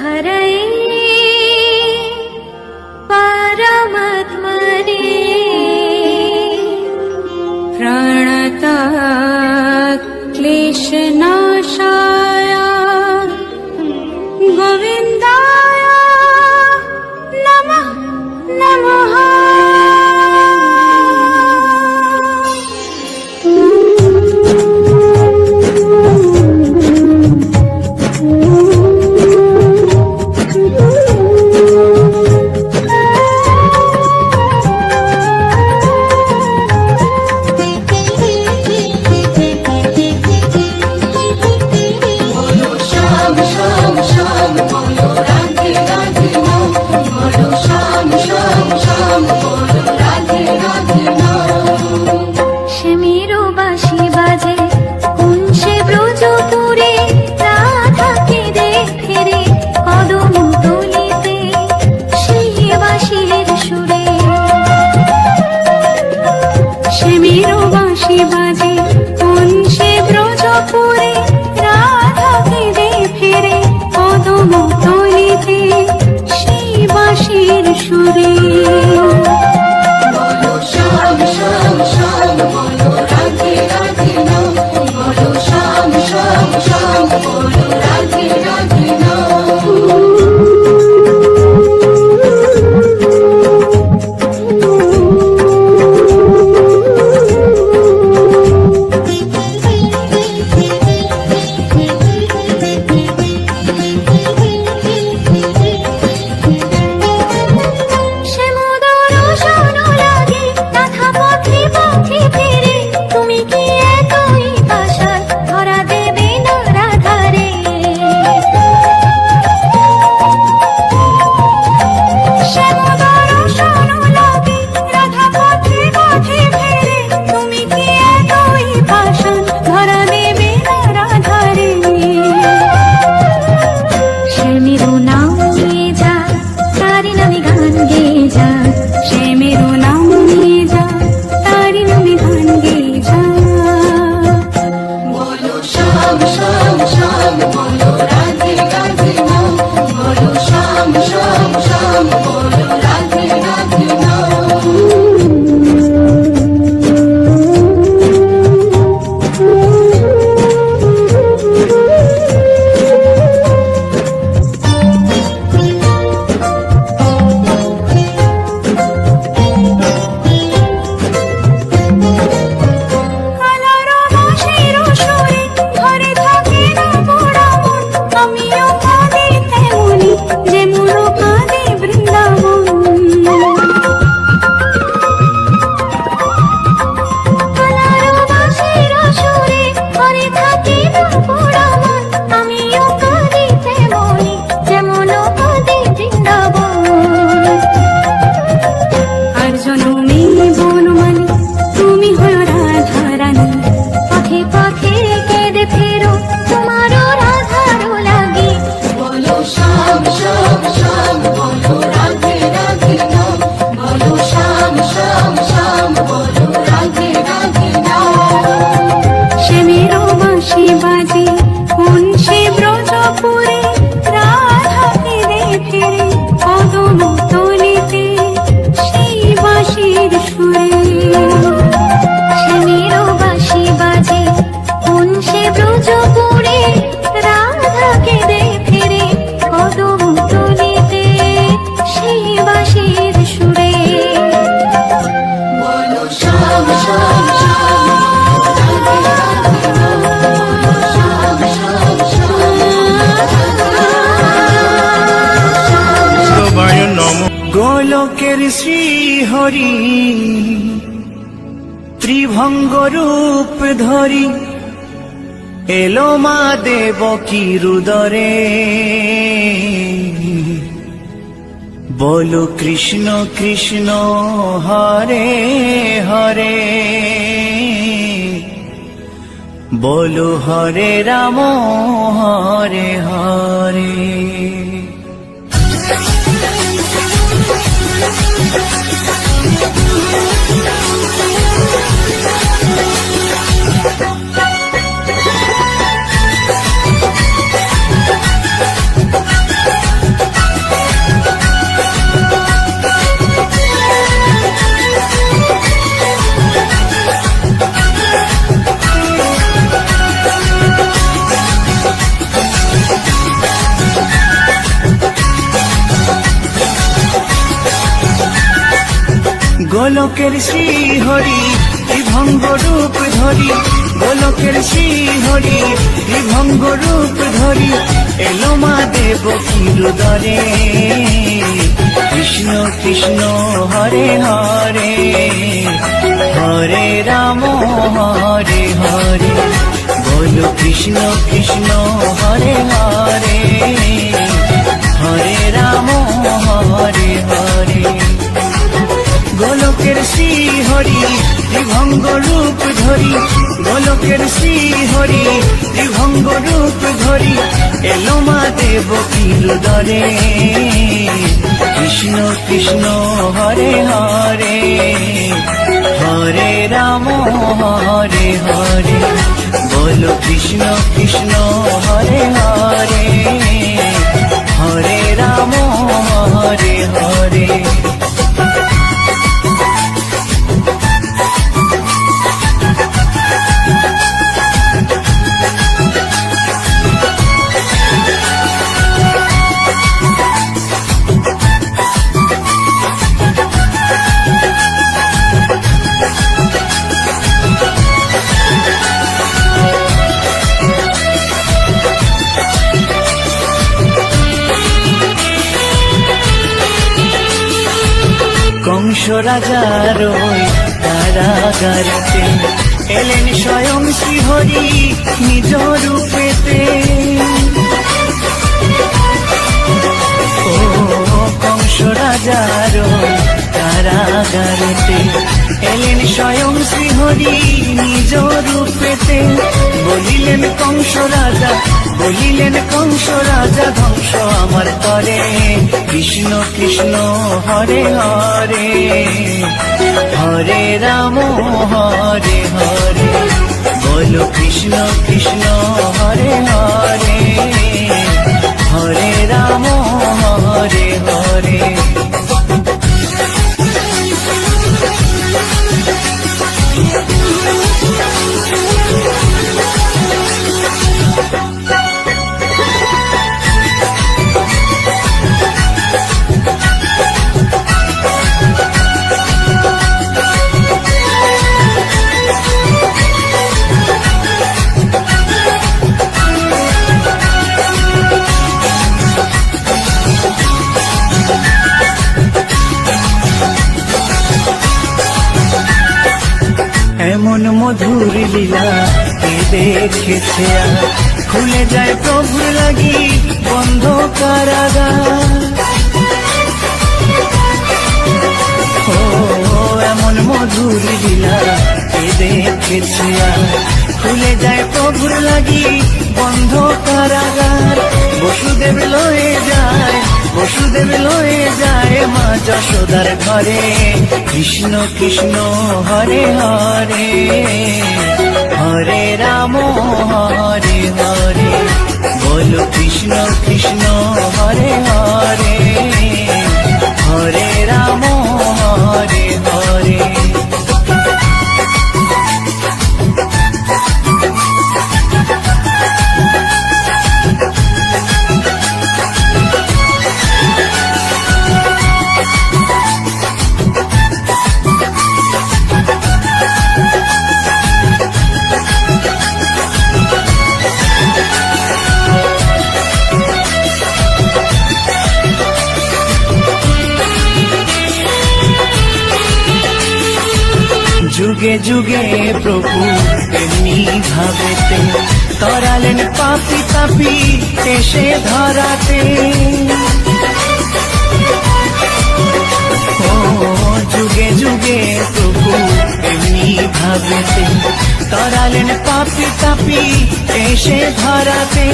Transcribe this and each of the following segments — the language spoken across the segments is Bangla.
हरये परमात्मने प्रणता क्लेशनाशाय गोविन्दाय नमः नमः। গোলকের শ্রী হরি ত্রিভঙ্গ রূপ ধরি এলো মা দেবকী রুদরে। বলো কৃষ্ণ কৃষ্ণ হরে হরে, বলো হরে রাম হরে হরে। গোলকের শ্রীহরি ত্রিভঙ্গ রূপ ধরি, গোলকের শ্রীহরি ত্রিভঙ্গ রূপ ধরি, এলো মা দেব কিরুদরে। কৃষ্ণ কৃষ্ণ হরে হরে, হরে রাম হরে হরে, বলো কৃষ্ণ কৃষ্ণ হরে হরে, হরে রাম হরে হরে। গোলকের শ্রীহরি ত্রিভঙ্গ রূপ ধরি, গোলকের শ্রীহরি ত্রিভঙ্গ রূপ ধরি, এলো মা দেব কিরুদরে। কৃষ্ণ কৃষ্ণ হরে হরে, হরে রাম হরে হরে, বলো কৃষ্ণ কৃষ্ণ হরে হরে, হরে রাম হরে হরে। কংস রাজার ওই কারাগারেতে এলেন স্বয়ং শ্রীহরি নিজ রূপেতে। ও কংস রাজার ওই কারাগারেতে এলেন স্বয়ং শ্রীহরি নিজ রূপেতে। বলিলেন কংস রাজা, বলিলেন কংস রাজা, ধ্বংস আমার করে। কৃষ্ণ কৃষ্ণ হরে হরে, হরে রাম হরে হরে, বলো কৃষ্ণ কৃষ্ণ হরে হরে, হরে রাম হরে হরে। এমন মধুর লীলা কে দেখেছে আর, খুলে যায় প্রভুর লাগি বন্ধ কারাগার। ও এমন মধুর লীলা কে দেখেছে আর, খুলে যায় প্রভুর লাগি বন্ধ কারাগার। বসুদেব লয়ে যায়, বসুদেব লয়ে যায় মা যশোদার ঘরে। কৃষ্ণ কৃষ্ণ হরে হরে, হরে রাম হরে হরে, বলো কৃষ্ণ কৃষ্ণ হরে হরে, হরে রাম হরে হরে। যুগে যুগে প্রভু এমনি ভাবেতে তরালেন পাপি তাপি এসে ধরাতে। ও যুগে যুগে প্রভু এমনি ভাবেতে তরালেন পাপি তাপি এসে ধরাতে।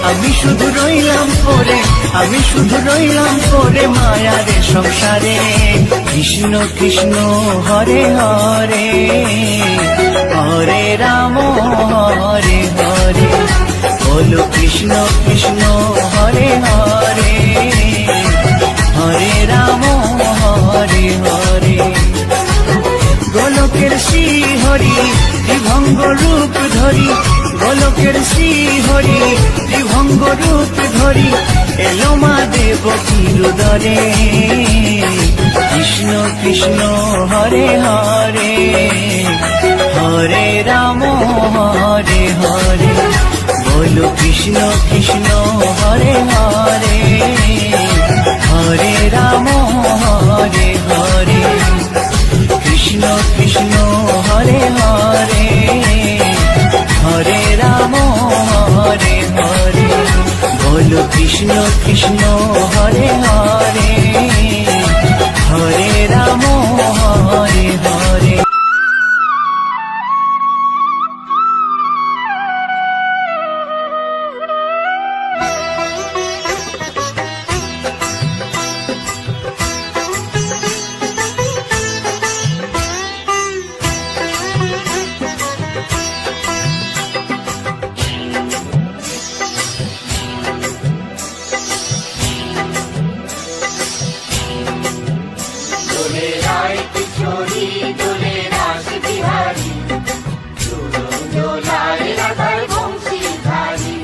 আমি শুধু রইলাম পরে, আমি শুধু রইলাম পরে মায়ার সংসারে। কৃষ্ণ কৃষ্ণ হরে হরে, হরে রাম হরে হরে, বলো কৃষ্ণ কৃষ্ণ হরে হরে, হরে রাম হরে হরে। গোলকের শ্রীহরি ত্রিভঙ্গ রূপ ধরি, গোলকের শ্রীহরি ত্রিভঙ্গ রূপ ধরি, এলো মা দেব কিরুদরে। কৃষ্ণ কৃষ্ণ হরে হরে হরে রাম হরে হরে বলো কৃষ্ণ কৃষ্ণ হরে হরে হরে রাম হরে হরে কৃষ্ণ কৃষ্ণ হরে হরে হরে রাম হরে হরে বলো কৃষ্ণ কৃষ্ণ হরে হরে হরে রাম হরে হরে দোলে রায় কিশোরী দোলে রাস বিহারী দোলায় রাধার বংশীধারী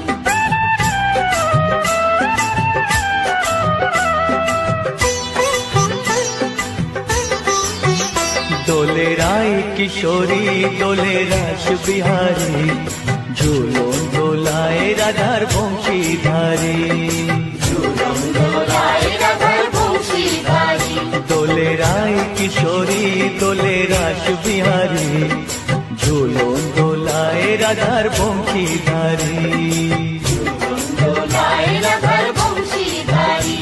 দোলে রায় কিশোরী দোলে রাস বিহারী ঝুলন দোলায় রাধার বংশীধারী দোলায় রাধার বংশীধারী দোলে রায় কিশোরী দোলে রাস বিহারী ঝুলন দোলায় রাধার বংশীধারী দোলায় রাধার বংশীধারী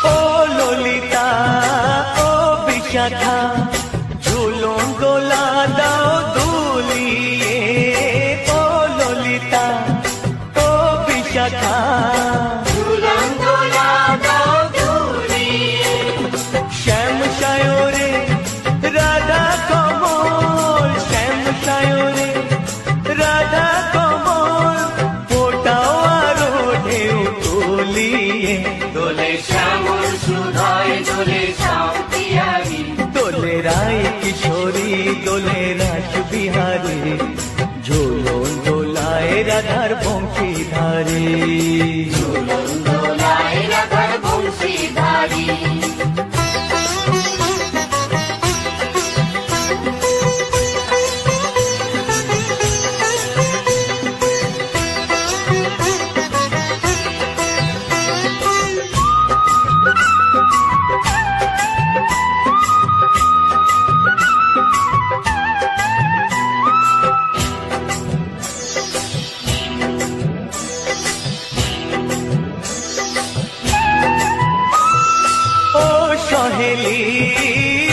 ও ললিতা ও বিশাখা ঝুলন দোলা দাও দুলিয়ে ও ললিতা ও বিশাখা দুলন দোলা দাও দুলিয়ে শ্যাম সায়রে রাধা কমল শ্যাম সায়রে রাধা কমল ফোটাও আরো ঢেউ তুলিয়ে দোলে শ্যামল সুধায় দোলে শান্তিয়ারি দোলে রায় কিশোরী দোলে রাস বিহারী ঝুলন দোলায় রাধার বংশীধারী দোলায় রাধার বংশীধারী ও সহেলি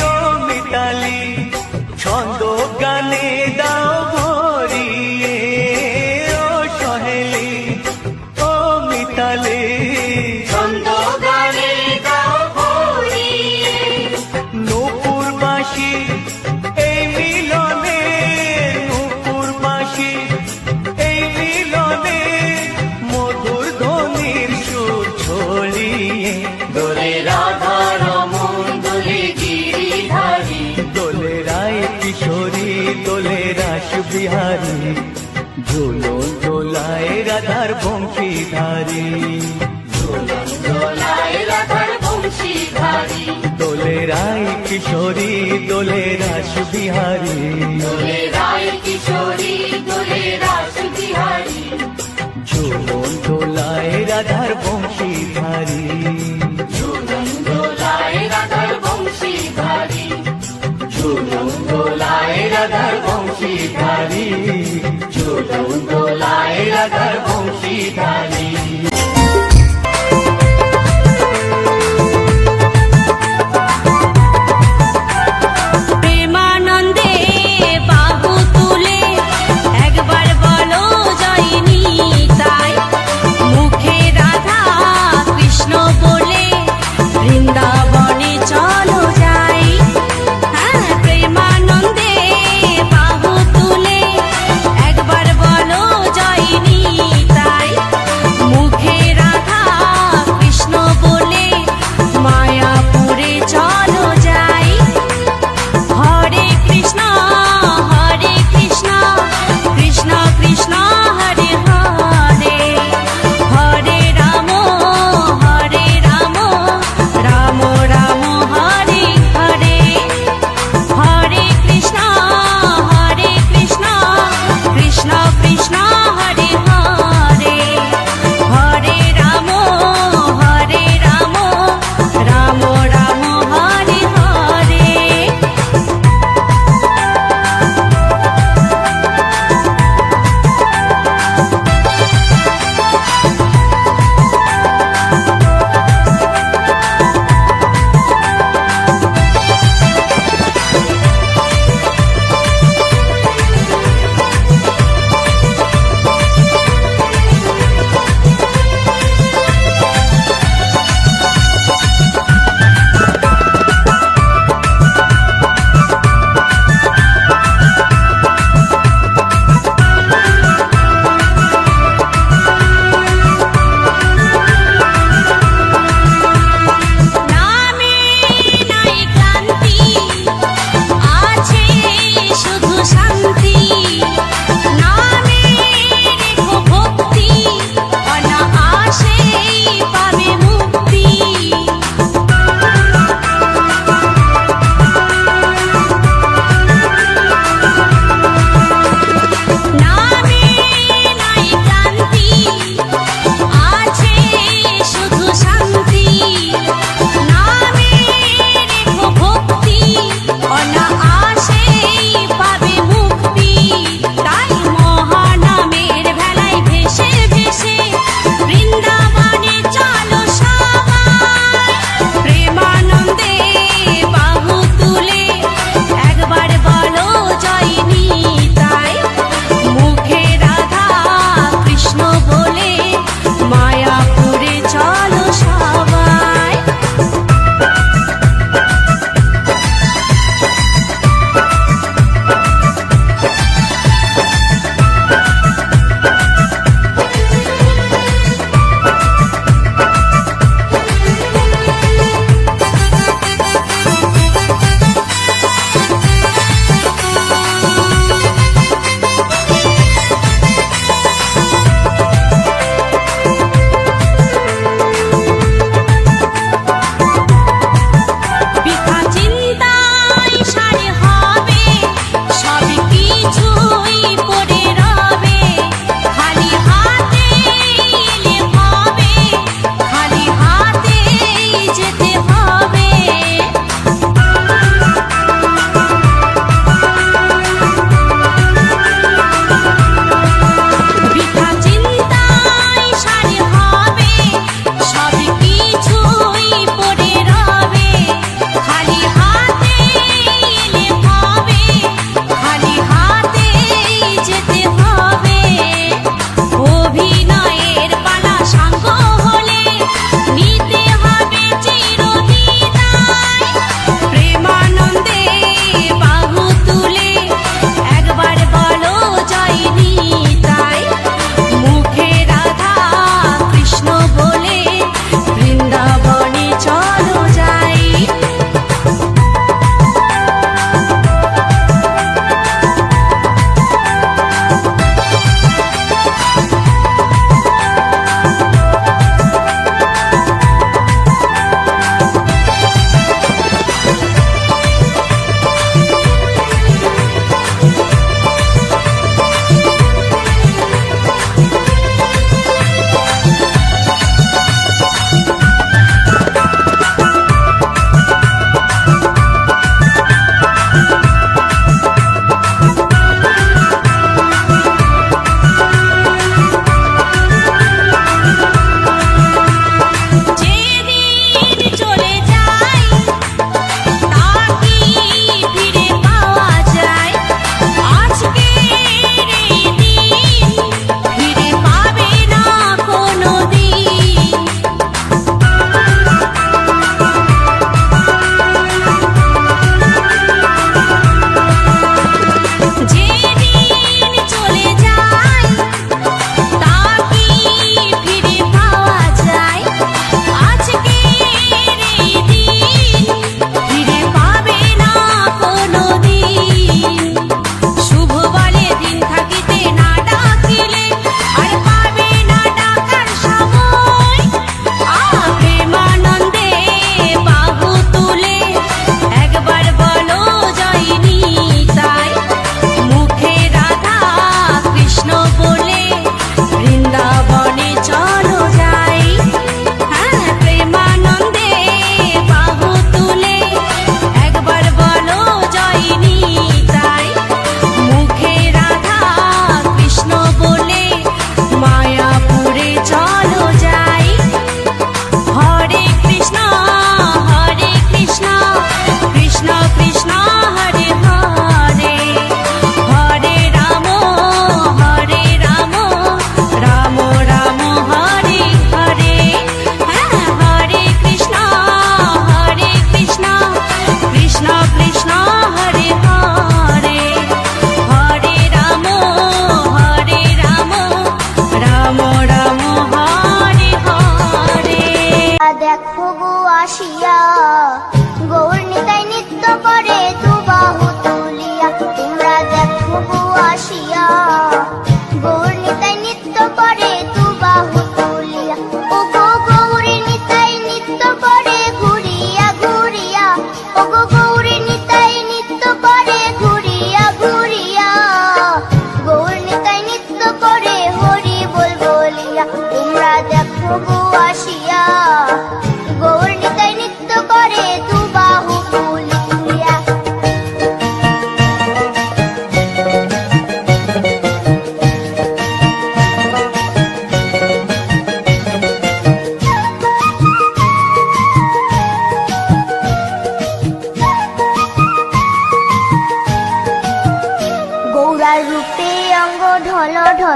ও মিতালি ছন্দ গানে দাও ভরিয়ে ও সহেলি ও মিতালি ছন্দ গানে গাও ভরিয়ে নূপুর বাঁশি এই মিলনে নূপুর বাঁশি এই মিলনে মধুর ধ্বনির সুর ছড়িয়ে দোলে রাধা রমন দোলে গিরিধারী দোলে রায় কিশোরী দোলে রাস বিহারী ঝুলন দোলায় রাধার বংশীধারী দোলায় রাধার বংশীধারী দোলে রায় কিশোরী দোলে রাস বিহারী দোলে রায় কিশোরী দোলে রাস বিহারী ঝুলন দোলায় রাধার বংশীধারী দোলায় রাধার বংশীধারী দোলায় রাধার বংশীধারী দোলায় রাধার বংশীধারী প্রেমানন্দে বাহু তুলে একবার বলো জয় নিতাই মুখে রাধা কৃষ্ণ বলে বৃন্দাবনে চলো যাই হ্যাঁ প্রেমানন্দে বাহু তুলে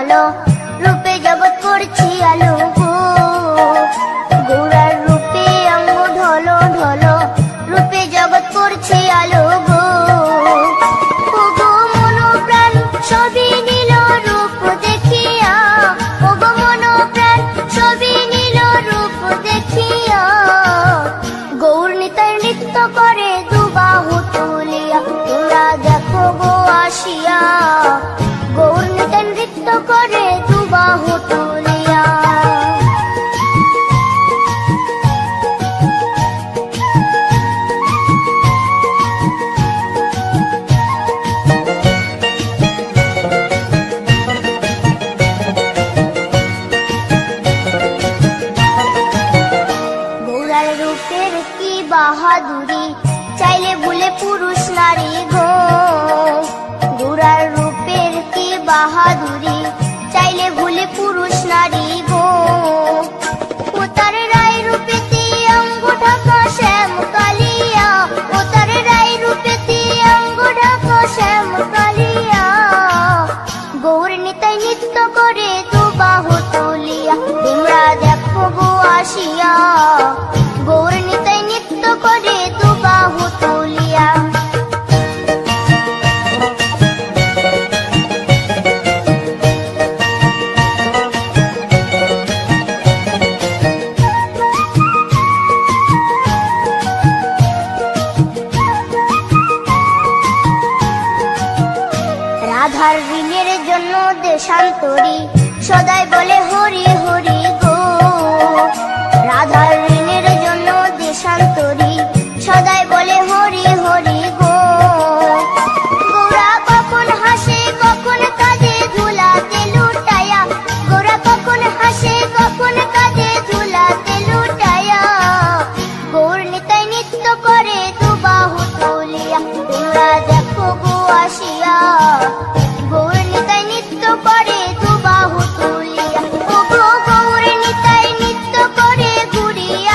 ঢলো রূপে জগৎ করছি আলো গো গৌরার রূপে অঙ্গ ঢলো ঢলো রূপে জগৎ করছি আলো গো ও গো মন প্রাণ সবই নীল রূপ দেখিয়া ও গো মন প্রাণ সবই নীল রূপ দেখিয়া গৌর নিতাই নৃত্য করে দুবাহু তুলিয়া তোমরা দেখো গো আসিয়া গৌর নিতাই নৃত্য করে দুবাহু তুলিয়া গৌরার রূপের কি বাহাদুরি চাইলে ভুলে পুরুষ নারী গো গৌরার রূপের কি বাহাদুরি চাইলে ভুলে পুরুষ নারী গো ও তার রায় রূপেতে অঙ্গ ঢাকা শ্যাম কালিয়া ও তার রায় রূপেতে অঙ্গ ঢাকা শ্যাম কালিয়া গৌর নিতাই নৃত্য করে দুবাহু তুলিয়া তোমরা দেখো গো আসিয়া গৌর নিতাই নৃত্য করে দুবাহু তুলিয়া রাধার ঋণের জন্য দেশান্তরী সদাই বলে হরি হরি গো রাধার ঋণের জন্য দেশান্তরী সদাই বলে হরি হরি গো গৌরা কখন হাসে কখন কাঁদে ধুলাতে লুটায়া গৌরা কখন হাসে কখন কাঁদে ধুলাতে লুটায়া গৌর নিতাই নৃত্য করে দুবাহু তুলিয়া তোমরা দেখো গো আসিয়া গৌর নিতাই নৃত্য করে দুবাহু তুলিয়া ও গো গৌর নিতাই নৃত্য করে ঘুরিয়া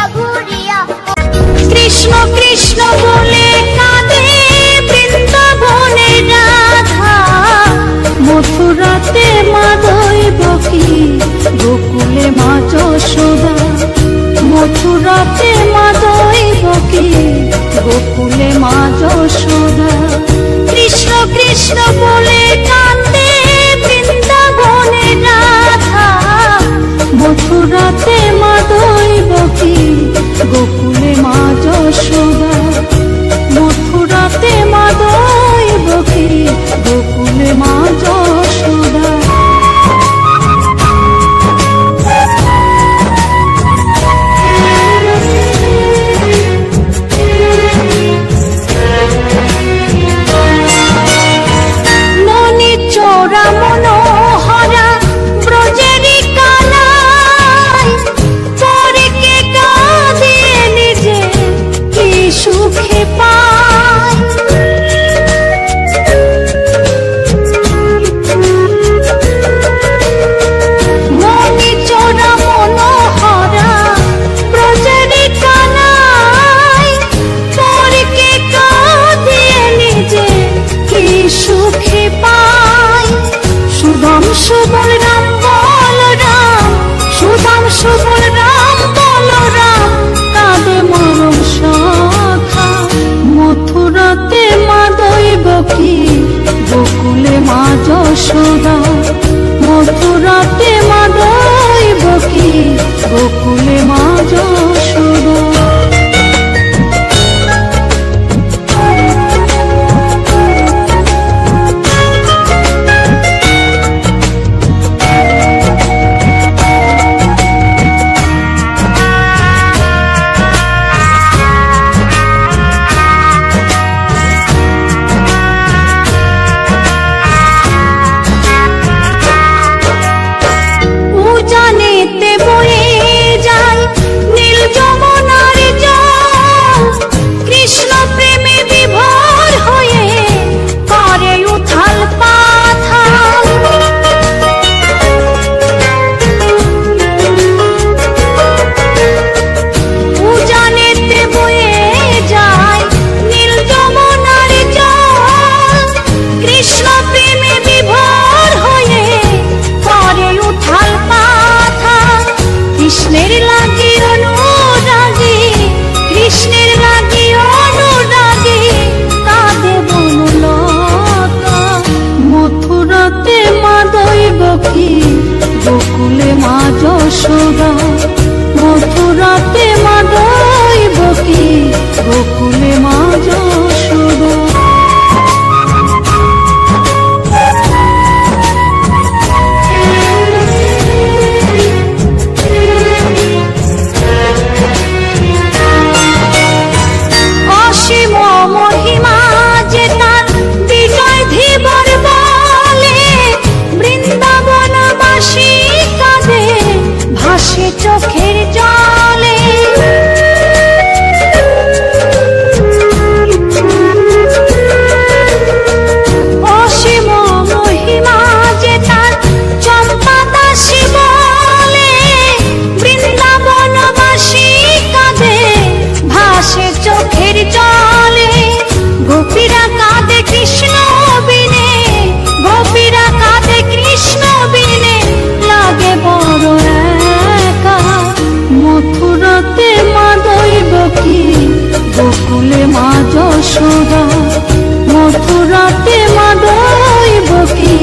মথুরাতে মা দৈবকী,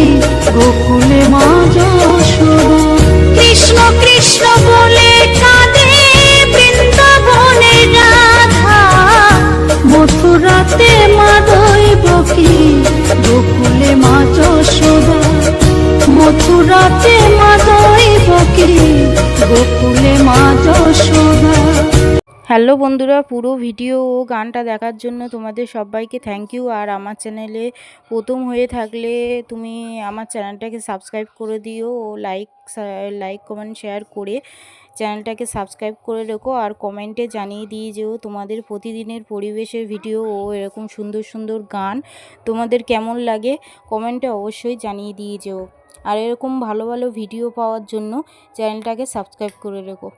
গোকুলে মা যশোদা। কৃষ্ণ কৃষ্ণ বলে কাঁদে বৃন্দাবনে রাধা, মথুরাতে মা দৈবকী, গোকুলে মা যশোদা। মথুরাতে মা দৈবকী, গোকুলে মা যশোদা। হ্যালো বন্ধুরা, পুরো ভিডিও ও গানটা দেখার জন্য তোমাদের সবাইকে থ্যাংক ইউ। আর আমার চ্যানেলে প্রথম হয়ে থাকলে তুমি আমার চ্যানেলটাকে সাবস্ক্রাইব করে দিও ও লাইক কমেন্ট শেয়ার করে চ্যানেলটাকে সাবস্ক্রাইব করে রেখো। আর কমেন্টে জানিয়ে দিয়ে যেও তোমাদের প্রতিদিনের পরিবেশের ভিডিও ও এরকম সুন্দর সুন্দর গান তোমাদের কেমন লাগে, কমেন্টে অবশ্যই জানিয়ে দিয়ে যেও। আর এরকম ভালো ভালো ভিডিও পাওয়ার জন্য চ্যানেলটাকে সাবস্ক্রাইব করে রেখো।